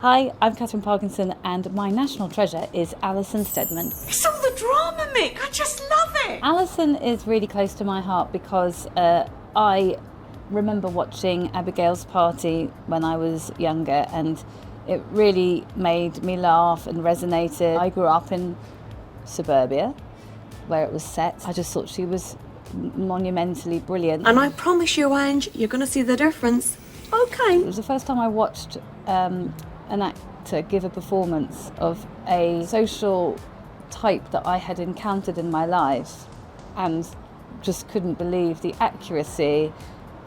Hi, I'm Katherine Parkinson and my national treasure is Alison Steadman. It's all the drama, Mick. I just love it. Alison is really close to my heart because I remember watching Abigail's party when I was younger and it really made me laugh and resonated. I grew up in suburbia where it was set. I just thought she was monumentally brilliant. And I promise you, Ange, you're going to see the difference. Okay. It was the first time I watched an actor give a performance of a social type that I had encountered in my life and just couldn't believe the accuracy.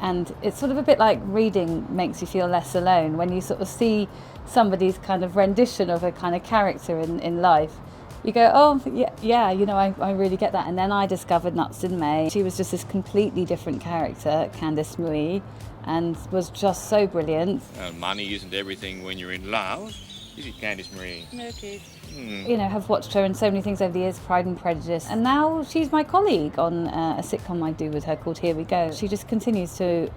And it's sort of a bit like reading makes you feel less alone when you sort of see somebody's kind of rendition of a kind of character in life. You go, oh, yeah, you know, I really get that. And then I discovered Nuts in May. She was just this completely different character, Candice Mui, and was just so brilliant. Money isn't everything when you're in love, is it, Candice Marie? No, it is. You know, have watched her in so many things over the years, Pride and Prejudice, and now she's my colleague on a sitcom I do with her called Here We Go. She just continues to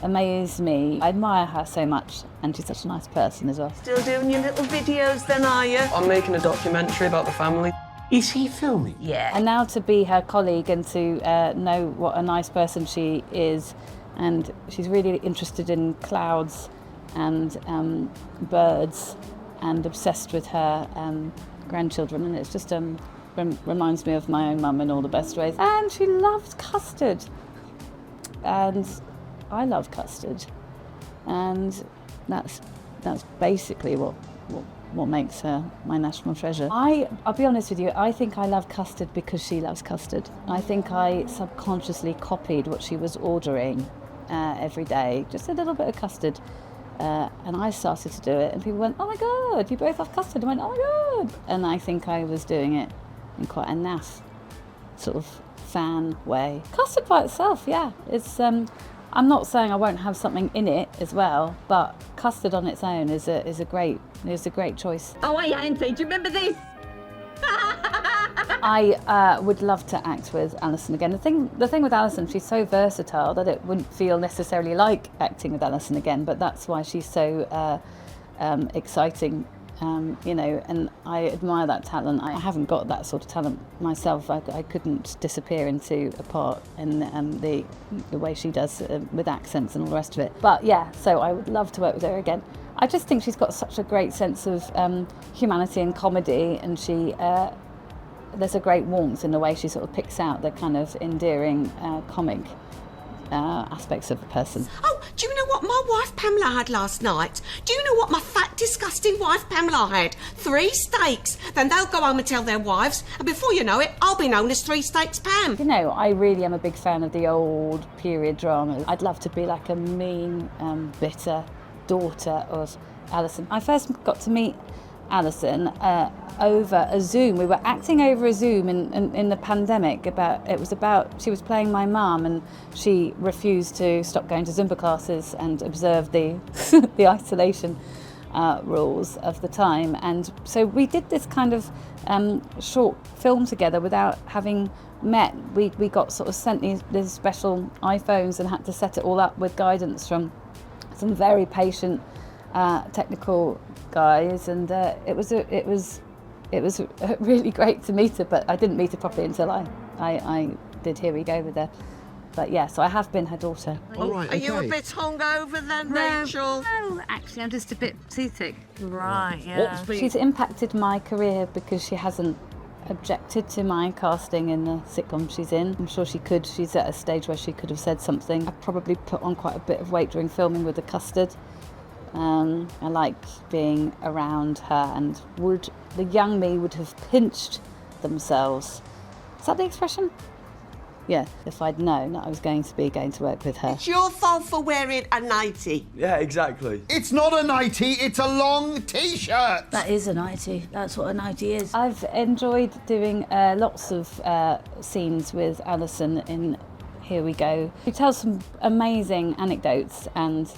amaze me. I admire her so much, and she's such a nice person as well. Still doing your little videos then, are you? I'm making a documentary about the family. Is he filming? Yeah. And now to be her colleague and to know what a nice person she is, and she's really interested in clouds and birds and obsessed with her grandchildren, and it's just reminds me of my own mum in all the best ways. And she loves custard, and I love custard, and that's basically what makes her my national treasure. I'll be honest with you, I think I love custard because she loves custard. I think I subconsciously copied what she was ordering every day, just a little bit of custard. And I started to do it, and people went, oh my God, you both have custard. I went, oh my God. And I think I was doing it in quite a naff sort of fan way. Custard by itself, yeah. It's I'm not saying I won't have something in it as well, but custard on its own is a great choice. Oh, hey, Auntie, do you remember this? I would love to act with Alison again. The thing with Alison, she's so versatile that it wouldn't feel necessarily like acting with Alison again, but that's why she's so exciting, you know, and I admire that talent. I haven't got that sort of talent myself. I couldn't disappear into a part in the way she does with accents and all the rest of it. But yeah, so I would love to work with her again. I just think she's got such a great sense of humanity and comedy, and there's a great warmth in the way she sort of picks out the kind of endearing comic aspects of a person. Oh, do you know what my wife Pamela had last night? Do you know what my fat, disgusting wife Pamela had? 3 steaks. Then they'll go home and tell their wives, and before you know it, I'll be known as 3 Steaks Pam. You know, I really am a big fan of the old period dramas. I'd love to be like a mean, bitter daughter of Alison. I first got to meet Alison over a Zoom. We were acting over a Zoom in the pandemic. She was playing my mum, and she refused to stop going to Zumba classes and observe the the isolation rules of the time. And so we did this kind of short film together without having met. We got sort of sent these special iPhones and had to set it all up with guidance from some very patient technical guys, and it was really great to meet her, but I didn't meet her properly until I did Here We Go with her. But yeah, so I have been her daughter. All right, okay. Are you a bit hungover then, Rachel? No, actually, I'm just a bit seasick. Right, yeah. She's impacted my career because she hasn't objected to my casting in the sitcom she's in. I'm sure she could. She's at a stage where she could have said something. I probably put on quite a bit of weight during filming with the custard. I like being around her, and the young me would have pinched themselves. Is that the expression? Yeah, if I'd known that I was going to work with her. It's your fault for wearing a nightie. Yeah, exactly. It's not a nightie, it's a long T-shirt. That is a nightie. That's what a nightie is. I've enjoyed doing lots of scenes with Alison in Here We Go. She tells some amazing anecdotes, and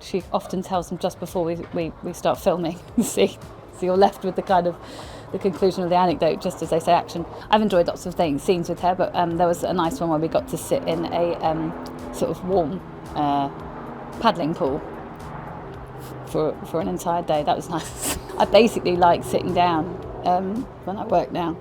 she often tells them just before we start filming. So you're left with the conclusion of the anecdote just as they say action. I've enjoyed lots of scenes with her, but there was a nice one where we got to sit in a sort of warm paddling pool for an entire day. That was nice. I basically like sitting down when I work now.